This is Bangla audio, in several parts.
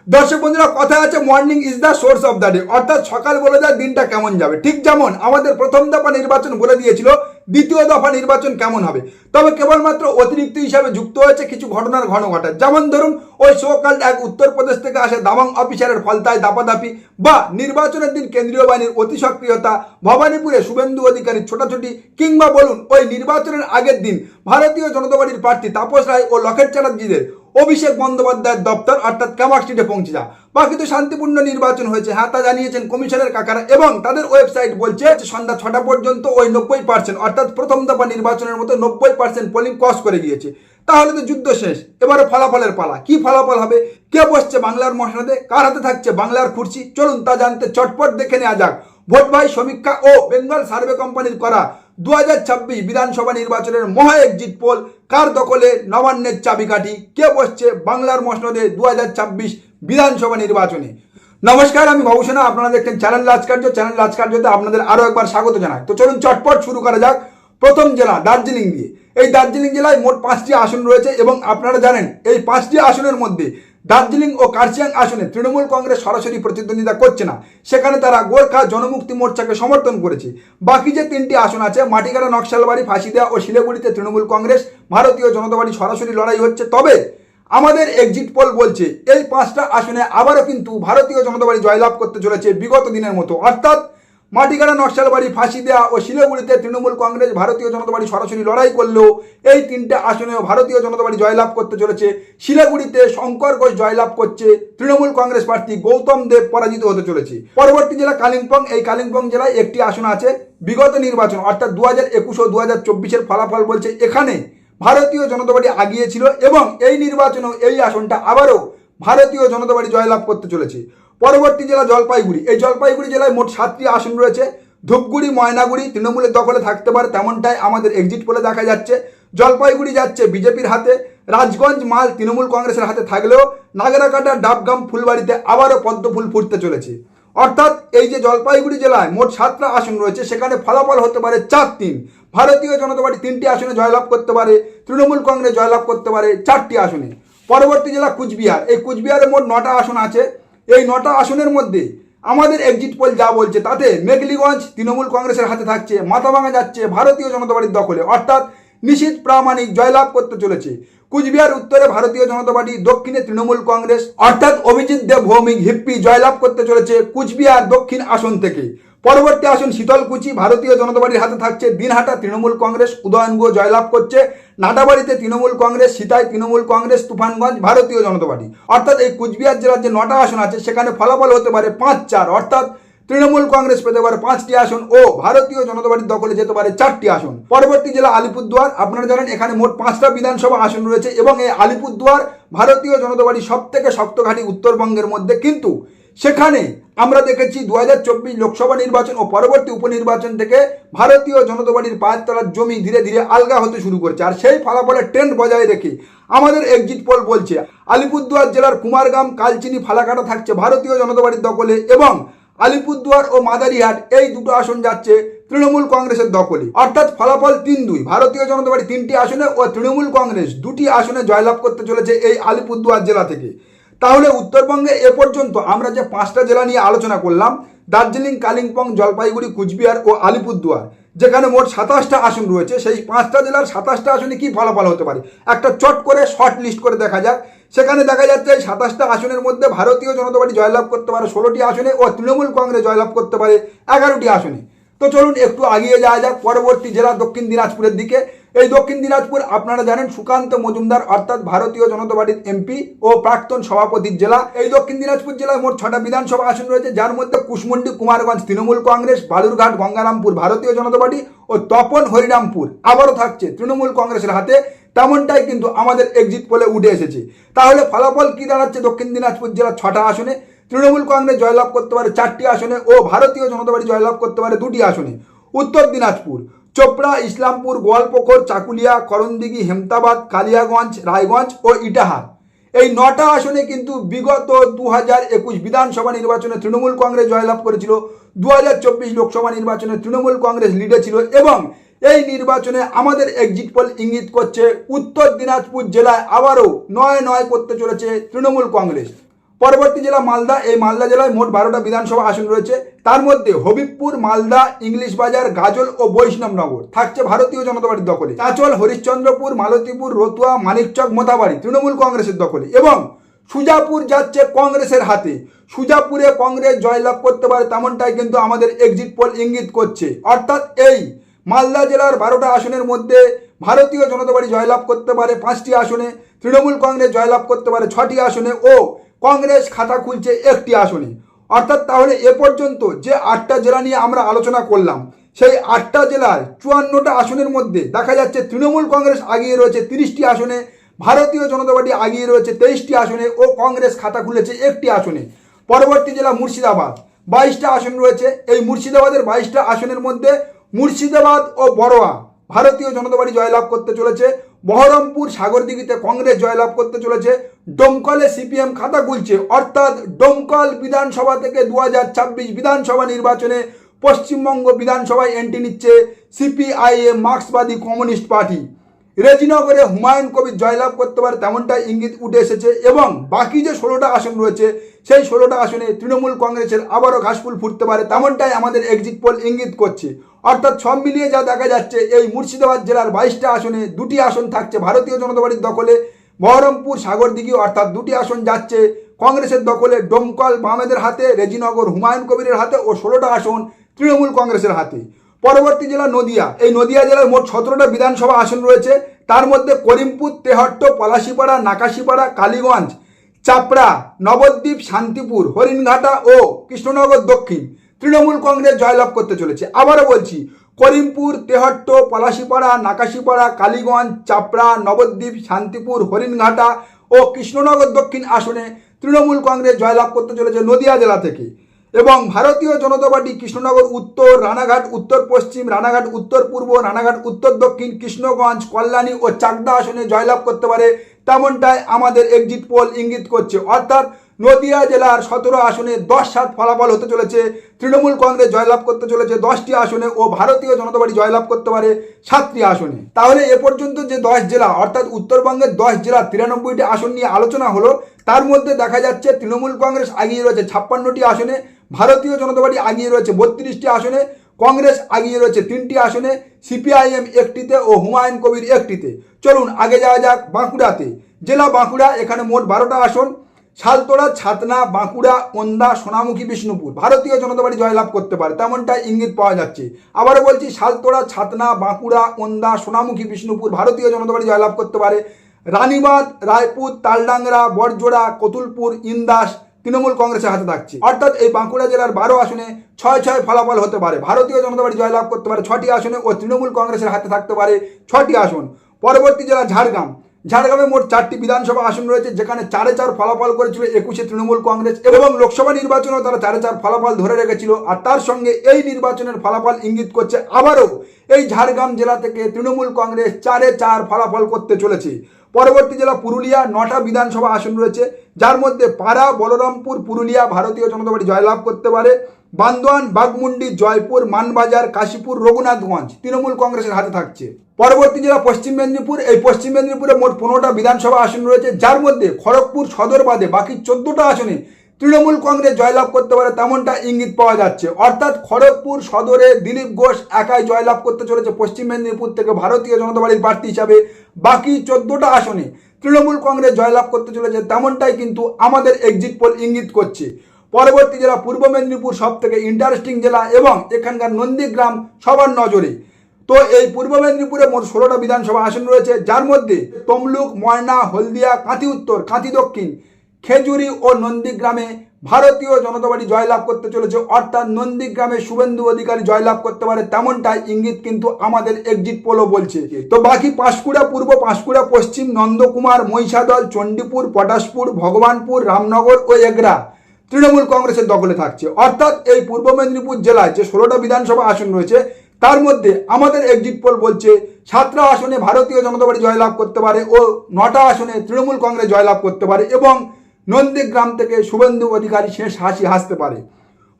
দর্শক বন্ধুরা, কথা আছে morning is the source of the day, অর্থাৎ সকাল বলে যায় দিনটা কেমন যাবে। ঠিক যেমন আমাদের প্রথম দফা নির্বাচন বলে দিয়েছিল দ্বিতীয় দফা নির্বাচন কেমন হবে, তবে কেবলমাত্র অতিরিক্ত হিসাবে যুক্ত হয়েছে কিছু ঘটনার ঘনঘটা। যেমন ধরুন ওই সোকাল এক উত্তরপ্রদেশ থেকে আসে দাবাং অফিসারের ফলতায় দাপাদাপি, বা নির্বাচনের দিন কেন্দ্রীয় বাহিনীর অতি সক্রিয়তা, ভবানীপুরে শুভেন্দু অধিকারীর ছোটাছুটি, কিংবা বলুন ওই নির্বাচনের আগের দিন ভারতীয় জনতা পার্টির প্রার্থী তাপস রায় ও লকেট চ্যাটার্জিদের অভিষেক বন্দ্যোপাধ্যায়ের দপ্তর অর্থাৎ ক্যামাক স্ট্রিটে পৌঁছে যা। বাকি তো শান্তিপূর্ণ নির্বাচন হয়েছে, হ্যাঁ, তা জানিয়েছেন কমিশনের কাকারা, এবং তাদের ওয়েবসাইট বলছে সন্ধ্যা 6টা পর্যন্ত ওই 90% অর্থাৎ প্রথম দফা নির্বাচনের মতো 90% পোলিং ক্রস করে গিয়েছে। তাহলে তো যুদ্ধ শেষ, এবারে ফলাফলের পালা। কি ফলাফল হবে, কে বসছে বাংলার মসনদে, কার হাতে থাকছে বাংলার কুর্সি, চলুন তা জানতে চটপট দেখে নেওয়া যাক। ভোট ভাই সমীক্ষা ও বেঙ্গল সার্ভে কোম্পানির করা 2026 বিধানসভা নির্বাচনের মহা এক্সিট পোল, কার দখলে নবান্নের চাবিকাঠি, কে বসছে বাংলার মসনদে 2026 বিধানসভা নির্বাচনে। নমস্কার, আমি বাবুসেনা, আপনারা দেখছেন চ্যানেল রাজকার্য। চ্যানেল রাজকার্যতে আপনাদের আরো একবার স্বাগত জানাই। তো চলুন চটপট শুরু করা যাক। প্রথম জেলা দার্জিলিং দিয়ে। এই দার্জিলিং জেলায় মোট 5টি আসন রয়েছে, এবং আপনারা জানেন এই 5টি আসনের মধ্যে দার্জিলিং ও কার্শিয়াং আসনে তৃণমূল কংগ্রেস সরাসরি প্রতিদ্বন্দ্বিতা করছে না, সেখানে তারা গোর্খা জনমুক্তি মোর্চাকে সমর্থন করেছে। বাকি যে 3টি আসন আছে, মাটিগাড়া, নকশালবাড়ি, ফাঁসিদেয়া ও শিলিগুড়িতে তৃণমূল কংগ্রেস ভারতীয় জনতা পার্টি সরাসরি লড়াই হচ্ছে। তবে আমাদের এক্সিট পোল বলছে এই 5টা আসনে আবারও কিন্তু ভারতীয় জনতা পার্টি জয়লাভ করতে চলেছে বিগত দিনের মতো। অর্থাৎ মাটিগাড়া, নকশালবাড়ি, ফাঁসিদেয়া ও শিলিগুড়িতে তৃণমূল কংগ্রেস ভারতীয় জনতা পার্টি সরাসরি লড়াই করলেও এই 3টে আসনেও ভারতীয় জনতা পার্টি জয়লাভ করতে চলেছে। শিলিগুড়িতে শঙ্কর ঘোষ জয়লাভ করছে, তৃণমূল কংগ্রেস প্রার্থী গৌতম দেব পরাজিত হতে চলেছে। পরবর্তী জেলা কালিম্পং। এই কালিম্পং জেলায় একটি আসন আছে। বিগত নির্বাচন অর্থাৎ 2021 ও 2024-এর ফলাফল বলছে এখানে ভারতীয় জনতা পার্টি আগিয়ে ছিল, এবং এই নির্বাচনেও এই আসনটা আবারও ভারতীয় জনতা পার্টি জয়লাভ করতে চলেছে। পরবর্তী জেলা জলপাইগুড়ি। এই জলপাইগুড়ি জেলায় মোট 7টি আসন রয়েছে। ধূপগুড়ি, ময়নাগুড়ি তৃণমূলের দখলে থাকতে পারে, তেমনটাই আমাদের এক্সিট পোলে দেখা যাচ্ছে। জলপাইগুড়ি যাচ্ছে বিজেপির হাতে, রাজগঞ্জ মাল তৃণমূল কংগ্রেসের হাতে থাকলেও নাগরাকাটা, ডাবগাম, ফুলবাড়িতে আবারও পদ্মফুল ফুটতে চলেছে। অর্থাৎ এই যে জলপাইগুড়ি জেলায় মোট 7টা আসন রয়েছে, সেখানে ফলাফল হতে পারে 4-3। ভারতীয় জনতা পার্টি 3টি আসনে জয়লাভ করতে পারে, তৃণমূল কংগ্রেস জয়লাভ করতে পারে 4টি আসনে। পরবর্তী জেলা কুচবিহার। এই কুচবিহারে মোট 9টা আসন আছে। এই 9টা আসনের মধ্যে আমাদের এক্সিট পোল যা বলছে তাতে মেঘলিগঞ্জ তৃণমূল কংগ্রেসের হাতে থাকছে, মাথাভাঙা যাচ্ছে ভারতীয় জনতা পার্টির দখলে, অর্থাৎ নিশীথ প্রামাণিক জয়লাভ করতে চলেছে। কুচবিহার উত্তরে ভারতীয় জনতা পার্টি, দক্ষিণে তৃণমূল কংগ্রেস অর্থাৎ অভিজিৎ দেব ভৌমিক হিপ্পি জয়লাভ করতে চলেছে কুচবিহার দক্ষিণ আসন থেকে। পরবর্তী আসন শীতলকুচি। ভারতীয় জনতা পার্টির হাতে থাকছে দিনহাটা তৃণমূল কংগ্রেস, উদয়ন গুহ জয়লাভ করছে। নাটাবাড়িতে তৃণমূল কংগ্রেস, সীতায় তৃণমূল কংগ্রেস, তুফানগঞ্জ ভারতীয় জনতা পার্টি। অর্থাৎ এই কুচবিহার জেলার যে 9টা আসন আছে, সেখানে ফলাফল হতে পারে 5-4, অর্থাৎ তৃণমূল কংগ্রেস পেতে পারে 5টি আসন ও ভারতীয় জনতা পার্টির দখলে যেতে পারে 4টি আসন। পরবর্তী জেলা আলিপুরদুয়ার। আপনারা জানেন এখানে মোট 5টা বিধানসভা আসন রয়েছে, এবং এই আলিপুরদুয়ার ভারতীয় জনতা পার্টি সব থেকে শক্ত ঘাঁটি উত্তরবঙ্গের মধ্যে। কিন্তু সেখানে আমরা দেখেছি 2024 লোকসভা নির্বাচন ও পরবর্তী উপনির্বাচন থেকে ভারতীয় জনতা পার্টির পায়ের তলার জমি ধীরে ধীরে আলগা হতে শুরু করেছে, আর সেই ফলাফলের ট্রেন্ড বজায় রেখে আমাদের এক্সিট পোল বলছে আলিপুরদুয়ার জেলার কুমারগ্রাম, কালচিনি, ফালাকাটা থাকছে ভারতীয় জনতা পার্টির দখলে, এবং আলিপুরদুয়ার ও মাদারিহাট এই দুটো আসন যাচ্ছে তৃণমূল কংগ্রেসের দখলে। অর্থাৎ ফলাফল 3-2, ভারতীয় জনতা পার্টি 3টি আসনে ও তৃণমূল কংগ্রেস 2টি আসনে জয়লাভ করতে চলেছে এই আলিপুরদুয়ার জেলা থেকে। তাহলে উত্তরবঙ্গে এ পর্যন্ত আমরা যে 5টা জেলা নিয়ে আলোচনা করলাম, দার্জিলিং, কালিম্পং, জলপাইগুড়ি, কুচবিহার ও আলিপুরদুয়ার, যেখানে মোট 27টা আসন রয়েছে, সেই 5টা জেলার 27টা আসনে কি ফলাফল হতে পারে একটা চট করে শর্ট লিস্ট করে দেখা যাক। সেখানে দেখা যাচ্ছে এই 27টা আসনের মধ্যে ভারতীয় জনতা পার্টি জয়লাভ করতে পারে 16টি আসনে ও তৃণমূল কংগ্রেস জয়লাভ করতে পারে 11টি আসনে। তো চলুন একটু আগিয়ে যাওয়া যাক পরবর্তী জেলা দক্ষিণ দিনাজপুরের দিকে। এই দক্ষিণ দিনাজপুর আপনারা জানেন সুকান্ত মজুমদার অর্থাৎ ভারতীয় জনতা পার্টির এমপি ও প্রাক্তন সভাপতির জেলা। এই দক্ষিণ দিনাজপুর জেলায় মোট 6টা বিধানসভা আসন রয়েছে, যার মধ্যে কুশমন্ডি, কুমারগঞ্জ তৃণমূল কংগ্রেস, বালুরঘাট, গঙ্গারামপুর ভারতীয় জনতা পার্টি ও তপন, হরিরামপুর আবারও থাকছে তৃণমূল কংগ্রেসের হাতে। তেমনটাই কিন্তু আমাদের এক্সিট পোলে উঠে এসেছে। তাহলে ফলাফল কি দাঁড়াচ্ছে দক্ষিণ দিনাজপুর জেলার 6টা আসনে? তৃণমূল কংগ্রেস জয়লাভ করতে পারে 4টি আসনে ও ভারতীয় জনতা পার্টি জয়লাভ করতে পারে 2টি আসনে। উত্তর দিনাজপুর চোপড়া, ইসলামপুর, গোয়ালপুকুর, চাকুলিয়া, করণদিঘি, হেমতাবাদ, কালিয়াগঞ্জ, রায়গঞ্জ ও ইটাহার এই 9টা আসনে কিন্তু বিগত 2021 বিধানসভা নির্বাচনে তৃণমূল কংগ্রেস জয়লাভ করেছিল। 2024 লোকসভা নির্বাচনে তৃণমূল কংগ্রেস লিডে ছিল, এবং এই নির্বাচনে আমাদের এক্সিট পোল ইঙ্গিত করছে উত্তর দিনাজপুর জেলায় আবারও 9-9 করতে চলেছে তৃণমূল কংগ্রেস। পরবর্তী জেলা মালদা। এই মালদা জেলায় মোট 12টা বিধানসভা আসন রয়েছে। তার মধ্যে হবিবপুর, মালদা, ইংলিশ বাজার, গাজল ও বৈষ্ণবনগর থাকছে ভারতীয় জনতা পার্টির দখলে। চাঁচল, হরিশ্চন্দ্রপুর, মালতীপুর, রতুয়া, মানিকচক, মোথাবাড়ি তৃণমূল কংগ্রেসের দখলে এবং সুজাপুর যাচ্ছে কংগ্রেসের হাতে। সুজাপুরে কংগ্রেস জয়লাভ করতে পারে তেমনটাই কিন্তু আমাদের এক্সিট পোল ইঙ্গিত করছে। অর্থাৎ এই মালদা জেলার 12টা আসনের মধ্যে ভারতীয় জনতা পার্টি জয়লাভ করতে পারে 5টি আসনে, তৃণমূল কংগ্রেস জয়লাভ করতে পারে 6টি আসনে ও কংগ্রেস খাতা খুলছে 1টি আসনে। অর্থাৎ তাহলে এ পর্যন্ত যে 8টা জেলা নিয়ে আমরা আলোচনা করলাম, সেই 8টা জেলার 54টা আসনের মধ্যে দেখা যাচ্ছে তৃণমূল কংগ্রেস আগিয়ে রয়েছে 30টি আসনে, ভারতীয় জনতা পার্টি আগিয়ে রয়েছে 23টি আসনে ও কংগ্রেস খাতা খুলেছে 1টি আসনে। পরবর্তী জেলা মুর্শিদাবাদ, 22টা আসন রয়েছে। এই মুর্শিদাবাদের 22টা আসনের মধ্যে মুর্শিদাবাদ ও বড়োয়া ভারতীয় জনতা পার্টি জয়লাভ করতে চলেছে। বহরমপুর, সাগরদিঘিতে কংগ্রেস জয়লাভ করতে চলেছে। ডোমকলে সিপিএম খাতা খুলছে। অর্থাৎ ডোমকল বিধানসভা থেকে 2026 বিধানসভা নির্বাচনে পশ্চিমবঙ্গ বিধানসভায় এন্ট্রি নিচ্ছে CPIM মার্ক্সবাদী communist party. রেজিনগরে Humayun Kabir জয়লাভ করতে পারে তেমনটাই ইঙ্গিত উঠে এসেছে এবং বাকি যে 16টা আসন রয়েছে সেই 16টা আসনে তৃণমূল কংগ্রেসের আবারও ঘাসফুল ফুটতে পারে তেমনটাই আমাদের এক্সিট পোল ইঙ্গিত করছে। অর্থাৎ সব মিলিয়ে যা দেখা যাচ্ছে, এই মুর্শিদাবাদ জেলার 22টা আসনে 2টি আসন থাকছে ভারতীয় জনতা পার্টির দখলে। বহরমপুর, সাগরদিঘি অর্থাৎ 2টি আসন যাচ্ছে কংগ্রেসের দখলে। ডোমকল বামেদের হাতে, রেজিনগর হুমায়ুন কবিরের হাতে ও 16টা আসন তৃণমূল কংগ্রেসের হাতে। পরবর্তী জেলা নদিয়া। এই নদিয়া জেলার মোট 17টা বিধানসভা আসন রয়েছে। তার মধ্যে করিমপুর, তেহট্ট, পলাশিপাড়া, নাকাশিপাড়া, কালীগঞ্জ, চাপড়া, নবদ্বীপ, শান্তিপুর, হরিণঘাটা ও কৃষ্ণনগর দক্ষিণ তৃণমূল কংগ্রেস জয়লাভ করতে চলেছে। আবারও বলছি, করিমপুর, তেহট্ট, পলাশিপাড়া, নাকাশিপাড়া, কালীগঞ্জ, চাপড়া, নবদ্বীপ, শান্তিপুর, হরিণঘাটা ও কৃষ্ণনগর দক্ষিণ আসনে তৃণমূল কংগ্রেস জয়লাভ করতে চলেছে নদিয়া জেলা থেকে। এবং ভারতীয় জনতা পার্টি কৃষ্ণনগর উত্তর, রানাঘাট উত্তর পশ্চিম, রানাঘাট উত্তর পূর্ব, রানাঘাট উত্তর দক্ষিণ, কৃষ্ণগঞ্জ, কল্যাণী ও চাকদা আসনে জয়লাভ করতে পারে তেমনটাই আমাদের এক্সিট পোল ইঙ্গিত করছে। অর্থাৎ নদিয়া জেলার 17 আসনে 10-7 ফলাফল হতে চলেছে। তৃণমূল কংগ্রেস জয়লাভ করতে চলেছে 10টি আসনে ও ভারতীয় জনতা পার্টি জয়লাভ করতে পারে 7টি আসনে। তাহলে এ পর্যন্ত যে 10 জেলা অর্থাৎ উত্তরবঙ্গের 10 জেলা 93টি আসন নিয়ে আলোচনা হলো, তার মধ্যে দেখা যাচ্ছে তৃণমূল কংগ্রেস আগিয়ে রয়েছে 56টি আসনে, ভারতীয় জনতা পার্টি আগিয়ে রয়েছে 32টি আসনে, কংগ্রেস আগিয়ে রয়েছে 3টি আসনে, সিপিআইএম 1টিতে ও হুমায়ুন কবির 1টিতে। চলুন আগে যাওয়া যাক বাঁকুড়াতে। জেলা বাঁকুড়া, এখানে মোট 12টা আসন। শালতোড়া, ছাতনা, বাঁকুড়া, ওন্দা, সোনামুখী, বিষ্ণুপুর ভারতীয় জনতা পার্টি জয়লাভ করতে পারে তেমনটাই ইঙ্গিত পাওয়া যাচ্ছে। আবারও বলছি, শালতোড়া, ছাতনা, বাঁকুড়া, ওন্দা, সোনামুখী, বিষ্ণুপুর ভারতীয় জনতা পার্টি জয়লাভ করতে পারে। রানীবাঁধ, রায়পুর, তালডাংরা, বড়জোড়া, কতুলপুর, ইন্দাস তৃণমূল কংগ্রেসের হাতে থাকছে। অর্থাৎ এই বাঁকুড়া জেলার 12 আসনে 6-6 ফলাফল হতে পারে। ভারতীয় জনতা পার্টি জয়লাভ করতে পারে 6টি আসনে ও তৃণমূল কংগ্রেসের হাতে থাকতে পারে 6টি আসন। পরবর্তী জেলা ঝাড়গ্রাম। ঝাড়গ্রামে মোট 4টি বিধানসভা আসন রয়েছে, যেখানে 4-4 ফলাফল করেছিল 21-এ তৃণমূল কংগ্রেস এবং লোকসভা নির্বাচনেও তারা 4-4 ফলাফল ধরে রেখেছিল। আর তার সঙ্গে এই নির্বাচনের ফলাফল ইঙ্গিত করছে আবারও এই ঝাড়গ্রাম জেলা থেকে তৃণমূল কংগ্রেস 4-4 ফলাফল করতে চলেছে। পরবর্তী জেলা পুরুলিয়া। 9টা বিধানসভা আসন রয়েছে, যার মধ্যে পাড়া, বলরামপুর, পুরুলিয়া ভারতীয় জনতা পার্টি জয়লাভ করতে পারে। বান্দোয়ান, বাঘমুন্ডি, জয়পুর, মানবাজার, কাশীপুর, রঘুনাথগঞ্জ তৃণমূল কংগ্রেসের হাতে থাকছে। পরবর্তী জেলা পশ্চিম মেদিনীপুর। এই পশ্চিম মেদিনীপুরে মোট 15টা বিধানসভা আসন রয়েছে, যার মধ্যে খড়গপুর সদর বাদে বাকি 14টা আসনে তৃণমূল কংগ্রেস জয়লাভ করতে পারে তেমনটা ইঙ্গিত পাওয়া যাচ্ছে। অর্থাৎ খড়গপুর সদরে দিলীপ ঘোষ একাই জয়লাভ করতে চলেছে পশ্চিম মেদিনীপুর থেকে ভারতীয় জনতা পার্টির প্রার্থী হিসাবে। বাকি 14টা আসনে তৃণমূল কংগ্রেস জয়লাভ করতে চলেছে তেমনটাই কিন্তু আমাদের এক্সিট পোল ইঙ্গিত করছে। পরবর্তী জেলা পূর্ব মেদিনীপুর, সব থেকে ইন্টারেস্টিং জেলা এবং এখানকার নন্দীগ্রাম সবার নজরে। তো এই পূর্ব মেদিনীপুরে মোট 16টা বিধানসভা আসন রয়েছে, যার মধ্যে তমলুক, ময়না, হলদিয়া, কাঁথি উত্তর, কাঁথি দক্ষিণ, খেজুরি ও নন্দীগ্রামে ভারতীয় জনতা পার্টি জয়লাভ করতে চলেছে। অর্থাৎ নন্দীগ্রামে শুভেন্দু অধিকারী জয়লাভ করতে পারে তেমনটাই ইঙ্গিত কিন্তু আমাদের এক্সিট পোলও বলছে। তো বাকি পাঁশকুড়া পূর্ব, পাঁশকুড়া পশ্চিম, নন্দকুমার, মহিষাদল, চণ্ডীপুর, পটাশপুর, ভগবানপুর, রামনগর ও এগরা তৃণমূল কংগ্রেসের দখলে থাকছে। অর্থাৎ এই পূর্ব মেদিনীপুর জেলায় যে 16টা বিধানসভা আসন রয়েছে, তার মধ্যে আমাদের এক্সিট পোল বলছে 7টা আসনে ভারতীয় জনতা পার্টি জয়লাভ করতে পারে ও 9টা আসনে তৃণমূল কংগ্রেস জয়লাভ করতে পারে এবং নন্দীগ্রাম থেকে শুভেন্দু অধিকারী শেষ হাসি হাসতে পারে।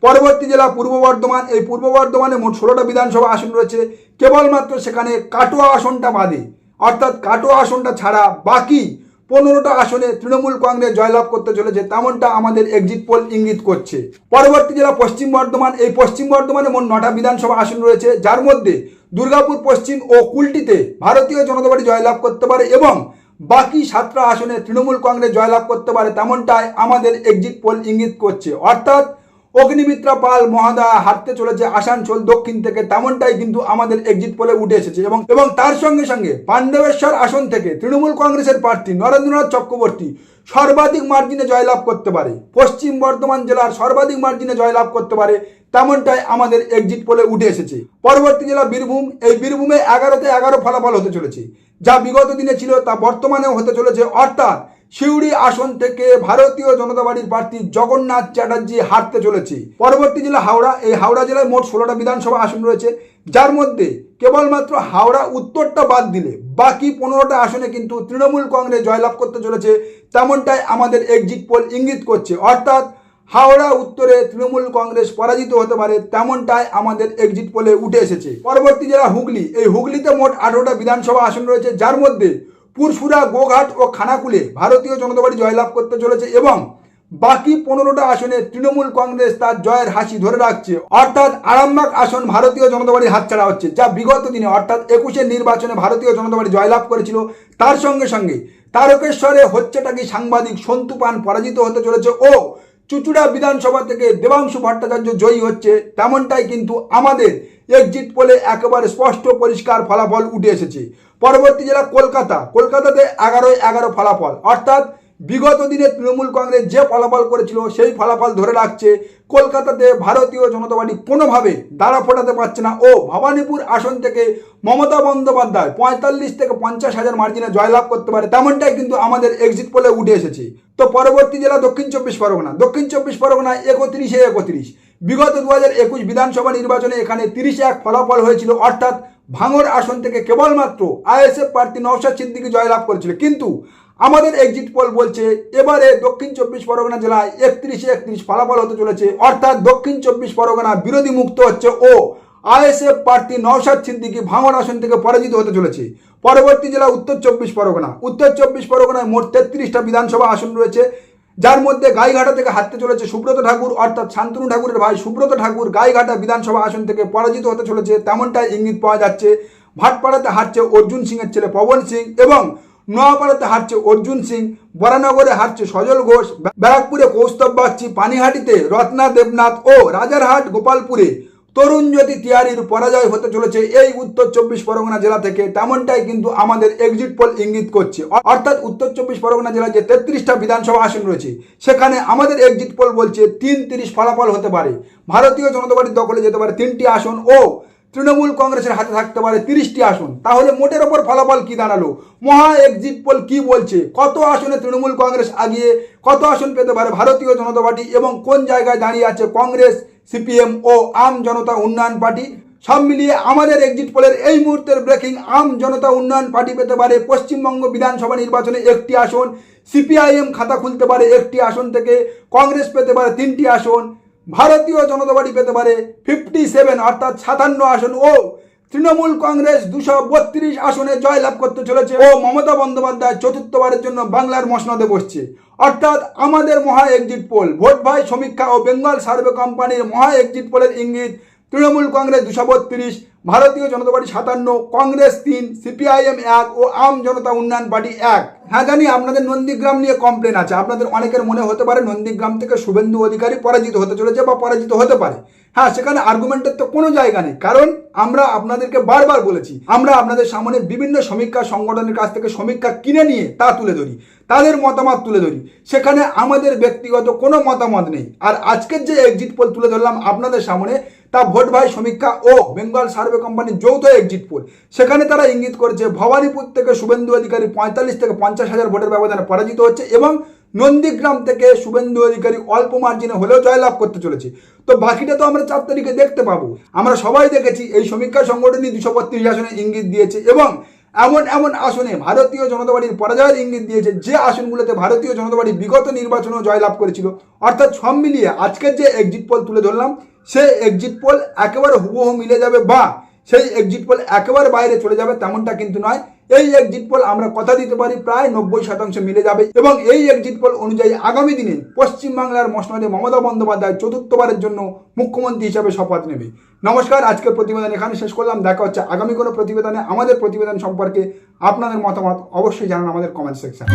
পরবর্তী জেলা পূর্ব বর্ধমান। এই পূর্ব বর্ধমানে মোট 16টা বিধানসভা আসন রয়েছে, কেবলমাত্র সেখানে কাটোয়া আসনটা বাদে, অর্থাৎ কাটোয়া আসনটা ছাড়া বাকি 15টা আসনে তৃণমূল কংগ্রেস জয়লাভ করতে চলেছে, তেমনটা আমাদের এক্সিট পোল ইঙ্গিত করছে। পরবর্তী জেলা পশ্চিম বর্ধমান। এই পশ্চিম বর্ধমানে মোট 9টা বিধানসভা আসন রয়েছে, যার মধ্যে দুর্গাপুর পশ্চিম ও কুলটিতে ভারতীয় জনতা পার্টি জয়লাভ করতে পারে এবং বাকি 7টা আসনে তৃণমূল কংগ্রেস জয়লাভ করতে পারে, তেমনটাই আমাদের এক্সিট পোল ইঙ্গিত করছে। অর্থাৎ অগ্নিমিত্রা পাল মহোদয় হারতে চলেছে আসানসোল দক্ষিণ থেকে, তেমনটাই কিন্তু আমাদের এক্সিট পোলে উঠে এসেছে। এবং তার সঙ্গে সঙ্গে পাণ্ডবেশ্বর আসন থেকে তৃণমূল কংগ্রেসের প্রার্থী নরেন্দ্রনাথ চক্রবর্তী সর্বাধিক মার্জিনে জয়লাভ করতে পারে, পশ্চিম বর্ধমান জেলার সর্বাধিক মার্জিনে জয়লাভ করতে পারে, তেমনটাই আমাদের এক্সিট পোলে উঠে এসেছে। পরবর্তী জেলা বীরভূম। এই বীরভূমে 11তে 11 ফলাফল হতে চলেছে, যা বিগত দিনে ছিল তা বর্তমানেও হতে চলেছে। অর্থাৎ সিউড়ি আসন থেকে ভারতীয় জনতা পার্টির প্রার্থী জগন্নাথ চ্যাটার্জি হারতে চলেছে। পরবর্তী জেলা হাওড়া। এই হাওড়া জেলায় মোট 16টা বিধানসভা আসন রয়েছে, যার মধ্যে কেবলমাত্র হাওড়া উত্তরটা বাদ দিলে বাকি 15টা আসনে কিন্তু তৃণমূল কংগ্রেস জয়লাভ করতে চলেছে, তেমনটাই আমাদের এক্সিট পোল ইঙ্গিত করছে। অর্থাৎ হাওড়া উত্তরে তৃণমূল কংগ্রেস পরাজিত হতে পারে, তেমনটাই আমাদের এক্সিট পোলে উঠে এসেছে। পরবর্তী জেলা হুগলি। এই হুগলিতে মোট 18টা বিধানসভা আসন রয়েছে, যার মধ্যে পুরসুরা, গোঘাট ও খানাকুলে ভারতীয় জনতা পার্টি জয়লাভ করতে চলেছে এবং বাকি 15টা আসনে তৃণমূল কংগ্রেস তার জয়ের হাসি ধরে রাখছে। অর্থাৎ আরামবাগ আসন ভারতীয় জনতা পার্টির হাতছাড়া হচ্ছে, যা বিগত দিনে অর্থাৎ 21-এর নির্বাচনে ভারতীয় জনতা পার্টি জয়লাভ করেছিল। তার সঙ্গে সঙ্গে তারকেশ্বরে হচ্ছেটা কি সাংবাদিক সন্তু পান পরাজিত হতে চলেছে ও চুচুড়া বিধানসভা থেকে দেবাংশু ভট্টাচার্য জয়ী হচ্ছে, তেমনটাই কিন্তু আমাদের এক্সিট পোলে একেবারে স্পষ্ট পরিষ্কার ফলাফল উঠে এসেছে। পরবর্তী জেলা কলকাতা। কলকাতাতে 11-11 ফলাফল, অর্থাৎ বিগত দিনে তৃণমূল কংগ্রেস যে ফলাফল করেছিল সেই ফলাফল ধরে রাখছে। কলকাতাতে ভারতীয় জনতা পার্টি কোনোভাবে দাঁড়া ফোটাতে পারছে না ও ভবানীপুর আসন থেকে মমতা বন্দ্যোপাধ্যায় 45 থেকে 50,000 মার্জিনে জয়লাভ করতে পারে, তেমনটাই কিন্তু আমাদের এক্সিট পোলে উঠে এসেছে। তো পরবর্তী জেলা দক্ষিণ চব্বিশ পরগনা। দক্ষিণ চব্বিশ পরগনায় 31-31 বিগত 2021 বিধানসভা নির্বাচনে এখানে 31 ফলাফল হয়েছিল। অর্থাৎ ভাঙড় আসন থেকে কেবলমাত্র আইএসএফ প্রার্থী নওশাদ সিদ্দিকী জয়লাভ করেছিল, কিন্তু আমাদের এক্সিট পোল বলছে এবারে দক্ষিণ চব্বিশ পরগনা জেলায় 31-31 ফলাফল হতে চলেছে। অর্থাৎ দক্ষিণ চব্বিশ পরগনা বিরোধী মুক্ত হচ্ছে ও আইএসএফ প্রার্থী নওশাদ সিদ্দিকী ভাঙড় আসন থেকে পরাজিত হতে চলেছে। পরবর্তী জেলা উত্তর চব্বিশ পরগনা। উত্তর চব্বিশ পরগনায় মোট 33টা বিধানসভা আসন রয়েছে, যার মধ্যে গাইঘাটা থেকে হারতে চলেছে সুব্রত ঠাকুর, অর্থাৎ শান্তনু ঠাকুরের ভাই সুব্রত ঠাকুর গাইঘাটা বিধানসভা আসন থেকে পরাজিত হতে চলেছে, তেমনটাই ইঙ্গিত পাওয়া যাচ্ছে। ভাটপাড়াতে হারছে অর্জুন সিংয়ের ছেলে পবন সিং এবং নোয়াপাড়াতে হারছে অর্জুন সিং, বরানগরে হারছে সজল ঘোষ, ব্যারাকপুরে কৌস্তব বাগচি, পানিহাটিতে রত্না দেবনাথ ও রাজারহাট গোপালপুরে তরুণ জ্যোতি তিয়ারির পরাজয় হতে চলেছে এই উত্তর চব্বিশ পরগনা জেলা থেকে, তেমনটাই কিন্তু আমাদের এক্সিট পোল ইঙ্গিত করছে। অর্থাৎ উত্তর চব্বিশ পরগনা জেলায় যে 33টা বিধানসভা আসন রয়েছে সেখানে আমাদের এক্সিট পোল বলছে 33 ফলাফল হতে পারে, ভারতীয় জনতা পার্টির দখলে যেতে পারে 3টি আসন ও তৃণমূল কংগ্রেসের হাতে থাকতে পারে 30টি আসন। তাহলে মোটের ওপর ফলাফল কি দাঁড়ালো? মহা এক্সিট পোল কি বলছে? কত আসনে তৃণমূল কংগ্রেস আগিয়ে কত আসন পেতে পারে ভারতীয় জনতা পার্টি এবং কোন জায়গায় দাঁড়িয়ে আছে কংগ্রেস, সিপিএম ও আম জনতা উন্নয়ন পার্টি? সব মিলিয়ে আমাদের এক্সিট পোলের এই মুহূর্তের ব্রেকিং, আম জনতা উন্নয়ন পার্টি পেতে পারে পশ্চিমবঙ্গ বিধানসভা নির্বাচনে 1টি আসন, সিপিআইএম খাতা খুলতে পারে 1টি আসন থেকে, কংগ্রেস পেতে পারে 3টি আসন, ভারতীয় জনতা পার্টি পেতে পারে 57 অর্থাৎ 57 আসন ও তৃণমূল কংগ্রেস 232 আসনে জয়লাভ করতে চলেছে ও মমতা বন্দ্যোপাধ্যায় চতুর্থবারের জন্য বাংলার মসনদে বসছে। অর্থাৎ আমাদের মহা এক্সিট পোল, ভোট ভাই সমীক্ষা ও বেঙ্গল সার্ভে কোম্পানির মহা এক্সিট পোলের ইঙ্গিত তৃণমূল কংগ্রেস 232, ভারতীয় জনতা পার্টি 57, কংগ্রেস 3, সিপিআইএম 1 ও আম জনতা উন্নয়ন পার্টি 1। হ্যাঁ জানি আপনাদের নন্দীগ্রাম নিয়ে কমপ্লেন আছে, আপনাদের অনেকের মনে হতে পারে নন্দীগ্রাম থেকে শুভেন্দু অধিকারী পরাজিত হতে চলেছে বা পরাজিত হতে পারে। হ্যাঁ, সেখানে আর্গুমেন্টের তো কোনো জায়গা নেই, কারণ আমরা আপনাদেরকে বারবার বলেছি আমরা আপনাদের সামনে বিভিন্ন সমীক্ষা সংগঠনের কাছ থেকে সমীক্ষা কিনে নিয়ে তা তুলে ধরি, তাদের মতামত তুলে ধরি, সেখানে আমাদের ব্যক্তিগত কোনো মতামত নেই। আর আজকের যে এক্সিট পোল তুলে ধরলাম আপনাদের সামনে তা ভোট ভাই সমীক্ষা ও বেঙ্গল সার্ভে কোম্পানির যৌথ এক্সিট পোল। সেখানে তারা ইঙ্গিত করেছে ভবানীপুর থেকে শুভেন্দু অধিকারী 45 থেকে 50,000 ভোটের ব্যবধানে পরাজিত হচ্ছে এবং নন্দীগ্রাম থেকে শুভেন্দু অধিকারী অল্প মার্জিনে হলেও জয়লাভ করতে চলেছে। তো বাকিটা তো আমরা 4 তারিখে দেখতে পাবো। আমরা সবাই দেখেছি এই সমীক্ষা সংগঠনই 232 আসনে ইঙ্গিত দিয়েছে এবং এমন এমন আসনে ভারতীয় জনতা পার্টির পরাজয়ের ইঙ্গিত দিয়েছে যে আসনগুলোতে ভারতীয় জনতা পার্টি বিগত নির্বাচনেও জয়লাভ করেছিল। অর্থাৎ সব মিলিয়ে আজকের যে এক্সিট পোল তুলে ধরলাম সেই এক্সিট পোল একেবারে হুবহু মিলে যাবে বা সেই এক্সিট পোল একেবারে বাইরে চলে যাবে তেমনটা কিন্তু নয়। এই এক্সিট পোল আমরা কথা দিতে পারি প্রায় 90% মিলে যাবে এবং এই এক্সিট পোল অনুযায়ী আগামী দিনে পশ্চিমবাংলার মসনদে মমতা বন্দ্যোপাধ্যায় চতুর্থবারের জন্য মুখ্যমন্ত্রী হিসাবে শপথ নেবে। নমস্কার, আজকের প্রতিবেদন এখানে শেষ করলাম। দেখা হচ্ছে আগামী কোনো প্রতিবেদনে। আমাদের প্রতিবেদন সম্পর্কে আপনাদের মতামত অবশ্যই জানান আমাদের কমেন্ট সেকশনে।